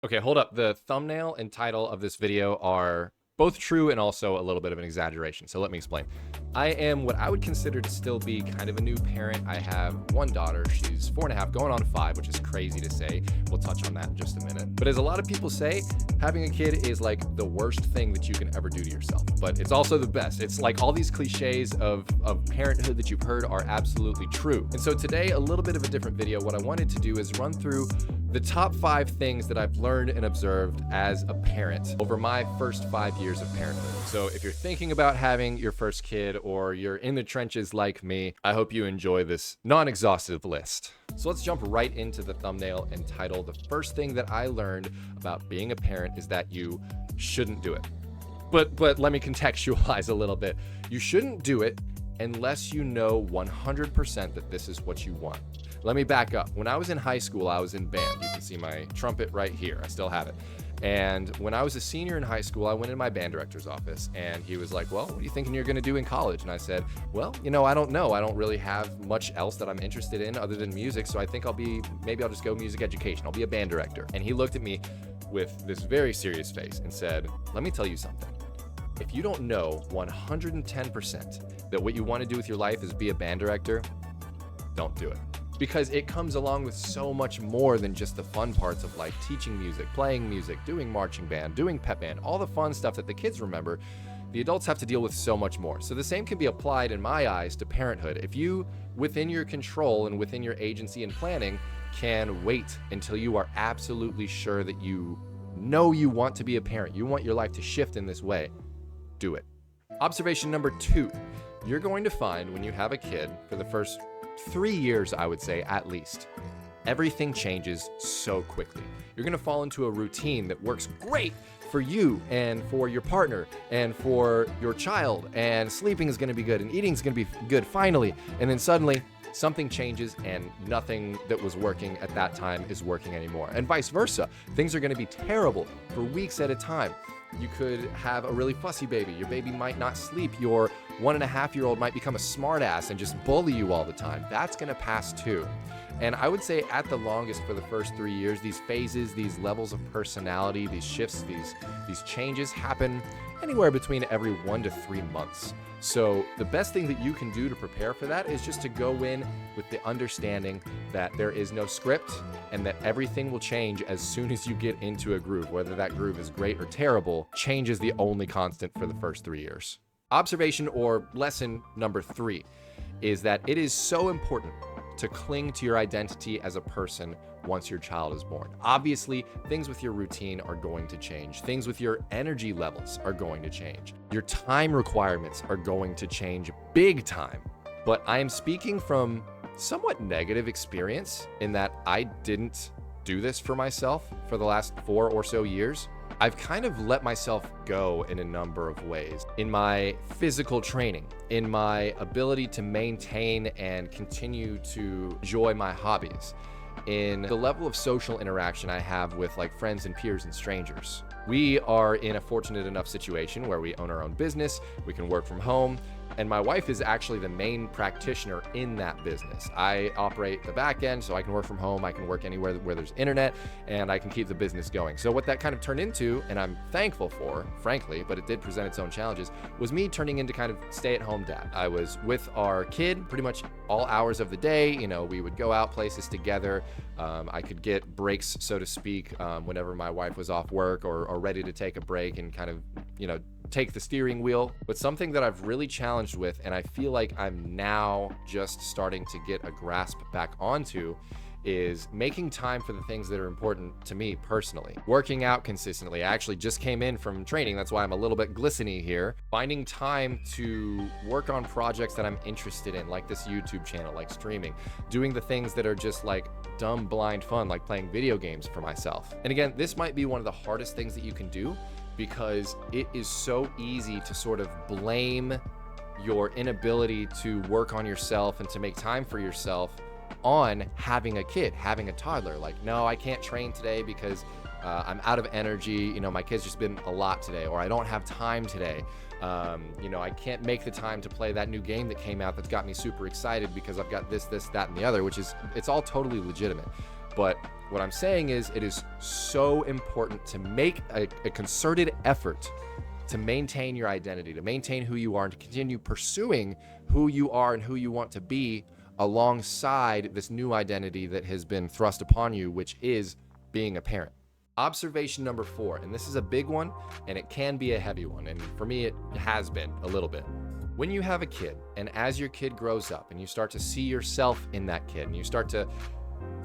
Okay, hold up. The thumbnail and title of this video are both true and also a little bit of an exaggeration. So let me explain. I am what I would consider to still be kind of a new parent. I have one daughter. She's 4.5, going on 5, which is crazy to say. We'll touch on that in just a minute. But as a lot of people say, having a kid is like the worst thing that you can ever do to yourself. But it's also the best. It's like all these cliches of parenthood that you've heard are absolutely true. And so today, a little bit of a different video. What I wanted to do is run through the top 5 things that I've learned and observed as a parent over my first 5 years of parenthood. So if you're thinking about having your first kid or you're in the trenches like me, I hope you enjoy this non-exhaustive list. So let's jump right into the thumbnail and title. The first thing that I learned about being a parent is that you shouldn't do it. But let me contextualize a little bit. You shouldn't do it unless you know 100% that this is what you want. Let me back up. When I was in high school, I was in band. You can see my trumpet right here. I still have it. And when I was a senior in high school, I went in my band director's office and he was like, well, what are you thinking you're going to do in college? And I said, well, I don't know. I don't really have much else that I'm interested in other than music. So I think maybe I'll just go music education. I'll be a band director. And he looked at me with this very serious face and said, let me tell you something. If you don't know 110% that what you want to do with your life is be a band director, don't do it. Because it comes along with so much more than just the fun parts of like teaching music, playing music, doing marching band, doing pep band, all the fun stuff that the kids remember. The adults have to deal with so much more. So the same can be applied in my eyes to parenthood. If you, within your control and within your agency and planning, can wait until you are absolutely sure that you know you want to be a parent, you want your life to shift in this way, do it. Observation number 2, you're going to find when you have a kid for the first 3 years, I would say at least, everything changes so quickly. You're going to fall into a routine that works great for you and for your partner and for your child, and sleeping is going to be good and eating is going to be good finally, and then suddenly something changes and nothing that was working at that time is working anymore, and vice versa. Things are going to be terrible for weeks at a time. You could have a really fussy baby. Your baby might not sleep. Your 1.5-year-old might become a smartass and just bully you all the time. That's going to pass too. And I would say at the longest for the first 3 years, these phases, these levels of personality, these shifts, these changes happen anywhere between every 1 to 3 months. So the best thing that you can do to prepare for that is just to go in with the understanding that there is no script and that everything will change as soon as you get into a groove. Whether that groove is great or terrible, change is the only constant for the first 3 years. Observation or lesson number 3 is that it is so important to cling to your identity as a person once your child is born. Obviously, things with your routine are going to change. Things with your energy levels are going to change. Your time requirements are going to change big time. But I am speaking from somewhat negative experience in that I didn't do this for myself for the last 4 or so years. I've kind of let myself go in a number of ways. In my physical training, in my ability to maintain and continue to enjoy my hobbies, in the level of social interaction I have with like friends and peers and strangers. We are in a fortunate enough situation where we own our own business, we can work from home, and my wife is actually the main practitioner in that business. I operate the back end, so I can work from home, I can work anywhere where there's internet, and I can keep the business going. So what that kind of turned into, and I'm thankful for, frankly, but it did present its own challenges, was me turning into kind of stay-at-home dad. I was with our kid pretty much all hours of the day. We would go out places together. I could get breaks, so to speak, whenever my wife was off work or ready to take a break and kind of, take the steering wheel. But something that I've really challenged with, and I feel like I'm now just starting to get a grasp back onto, is making time for the things that are important to me personally. Working out consistently. I actually just came in from training. That's why I'm a little bit glistening here. Finding time to work on projects that I'm interested in, like this YouTube channel, like streaming. Doing the things that are just like dumb, blind fun, like playing video games for myself. And again, this might be one of the hardest things that you can do because it is so easy to sort of blame your inability to work on yourself and to make time for yourself on having a kid, having a toddler. Like, no, I can't train today because I'm out of energy. My kid's just been a lot today, or I don't have time today. I can't make the time to play that new game that came out that's got me super excited because I've got this, that, and the other, it's all totally legitimate. But what I'm saying is it is so important to make a concerted effort to maintain your identity, to maintain who you are, and to continue pursuing who you are and who you want to be alongside this new identity that has been thrust upon you, which is being a parent. Observation number 4, and this is a big one, and it can be a heavy one, and for me it has been a little bit. When you have a kid, and as your kid grows up, and you start to see yourself in that kid, and you start to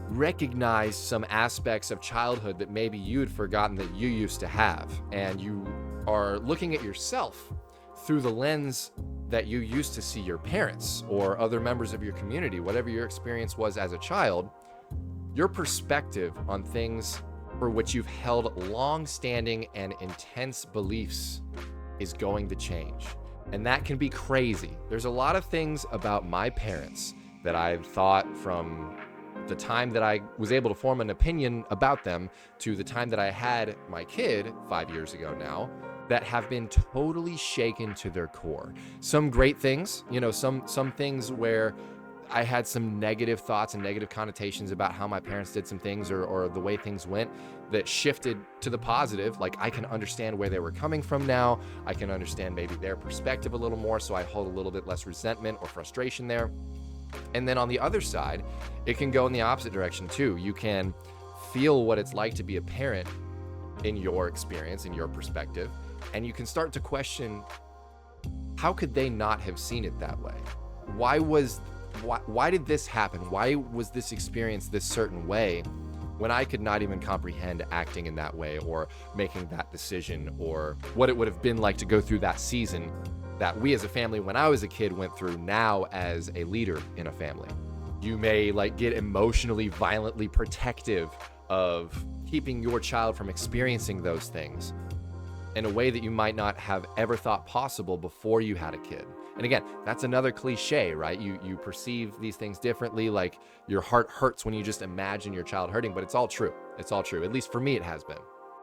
recognize some aspects of childhood that maybe you had forgotten that you used to have, and you are looking at yourself through the lens that you used to see your parents or other members of your community, whatever your experience was as a child, your perspective on things for which you've held long-standing and intense beliefs is going to change. And that can be crazy. There's a lot of things about my parents that I've thought from the time that I was able to form an opinion about them to the time that I had my kid 5 years ago now, that have been totally shaken to their core. Some great things, some things where I had some negative thoughts and negative connotations about how my parents did some things or the way things went that shifted to the positive. Like, I can understand where they were coming from now. I can understand maybe their perspective a little more, so I hold a little bit less resentment or frustration there. And then on the other side, it can go in the opposite direction too. You can feel what it's like to be a parent in your experience, in your perspective, and you can start to question, how could they not have seen it that way? Why did this happen? Why was this experience this certain way when I could not even comprehend acting in that way or making that decision or what it would have been like to go through that season that we as a family when I was a kid went through now as a leader in a family? You may get emotionally, violently protective of keeping your child from experiencing those things in a way that you might not have ever thought possible before you had a kid. And again, that's another cliche, right? You perceive these things differently, like your heart hurts when you just imagine your child hurting, but it's all true. It's all true. At least for me, it has been.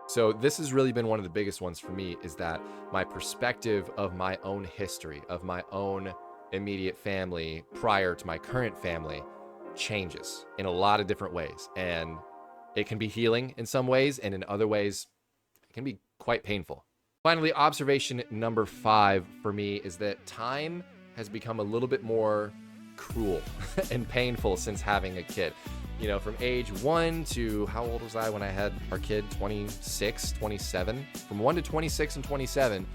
So this has really been one of the biggest ones for me, is that my perspective of my own history, of my own immediate family prior to my current family changes in a lot of different ways. And it can be healing in some ways, and in other ways, it can be quite painful. Finally, observation number 5 for me is that time has become a little bit more cruel and painful since having a kid. From age 1 to, how old was I when I had our kid? 26, 27. From 1 to 26 and 27,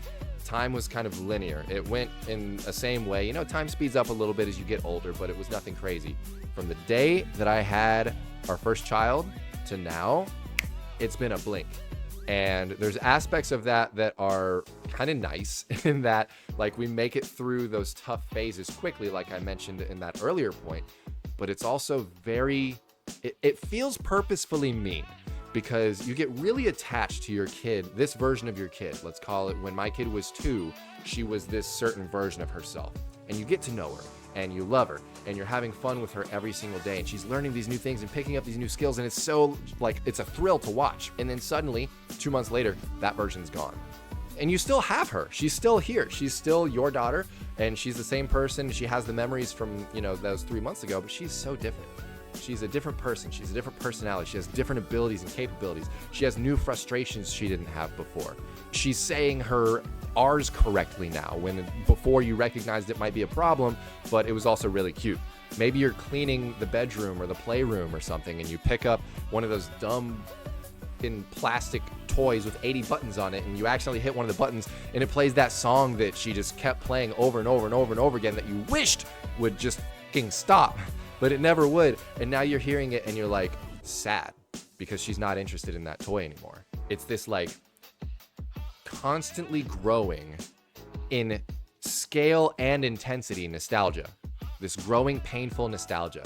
time was kind of linear. It went in the same way. Time speeds up a little bit as you get older, but it was nothing crazy. From the day that I had our first child to now, it's been a blink. And there's aspects of that that are kind of nice in that, we make it through those tough phases quickly, like I mentioned in that earlier point. But it's also it feels purposefully mean, because you get really attached to your kid, this version of your kid. Let's call it, when my kid was 2, she was this certain version of herself. And you get to know her, and you love her, and you're having fun with her every single day, and she's learning these new things and picking up these new skills, and it's so, it's a thrill to watch. And then suddenly, 2 months later, that version's gone. And you still have her. She's still here. She's still your daughter, and she's the same person. She has the memories from, those 3 months ago, but she's so different. She's a different person. She's a different personality. She has different abilities and capabilities. She has new frustrations she didn't have before. She's saying her R's correctly now, when before you recognized it might be a problem, but it was also really cute. Maybe you're cleaning the bedroom or the playroom or something, and you pick up one of those dumb in plastic toys with 80 buttons on it, and you accidentally hit one of the buttons, and it plays that song that she just kept playing over and over and over and over again that you wished would just fucking stop, but it never would. And now you're hearing it and you're sad because she's not interested in that toy anymore. It's this constantly growing in scale and intensity nostalgia, this growing painful nostalgia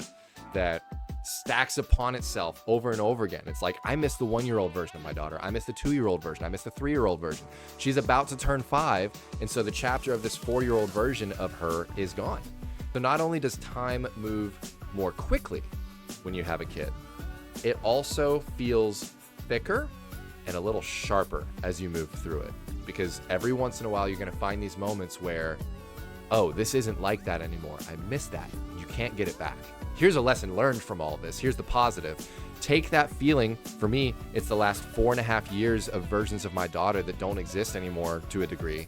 that stacks upon itself over and over again. It's I miss the 1-year-old version of my daughter. I miss the 2-year-old version. I miss the 3-year-old version. She's about to turn 5, and so the chapter of this 4-year-old version of her is gone. So not only does time move more quickly when you have a kid, it also feels thicker and a little sharper as you move through it. Because every once in a while, you're going to find these moments where, oh, this isn't like that anymore. I miss that. You can't get it back. Here's a lesson learned from all of this. Here's the positive. take that feeling. For me, it's the last 4.5 years of versions of my daughter that don't exist anymore to a degree,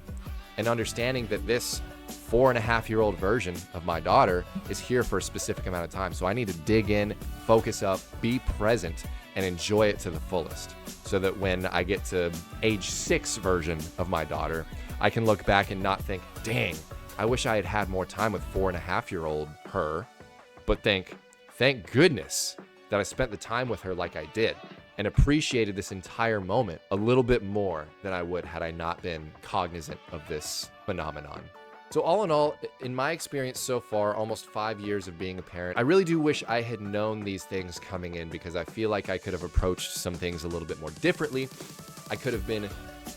and understanding that this 4.5-year-old version of my daughter is here for a specific amount of time. So I need to dig in, focus up, be present, and enjoy it to the fullest, so that when I get to age 6 version of my daughter, I can look back and not think, dang, I wish I had had more time with 4.5-year-old her, but think, thank goodness that I spent the time with her like I did, and appreciated this entire moment a little bit more than I would had I not been cognizant of this phenomenon. So all in all, in my experience so far, almost 5 years of being a parent, I really do wish I had known these things coming in, because I feel like I could have approached some things a little bit more differently. I could have been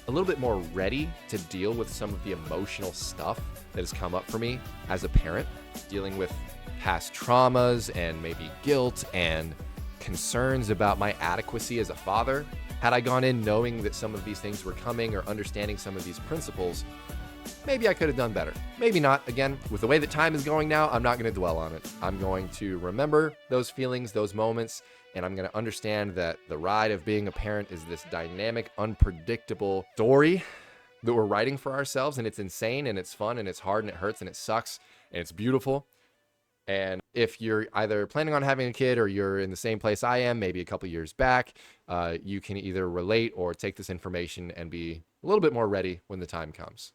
a little bit more ready to deal with some of the emotional stuff that has come up for me as a parent, dealing with past traumas and maybe guilt and concerns about my adequacy as a father. Had I gone in knowing that some of these things were coming, or understanding some of these principles, maybe I could have done better. Maybe not. Again, with the way that time is going now, I'm not going to dwell on it. I'm going to remember those feelings, those moments, and I'm going to understand that the ride of being a parent is this dynamic, unpredictable story that we're writing for ourselves, and it's insane, and it's fun, and it's hard, and it hurts, and it sucks, and it's beautiful. And if you're either planning on having a kid, or you're in the same place I am, maybe a couple years back, you can either relate or take this information and be a little bit more ready when the time comes.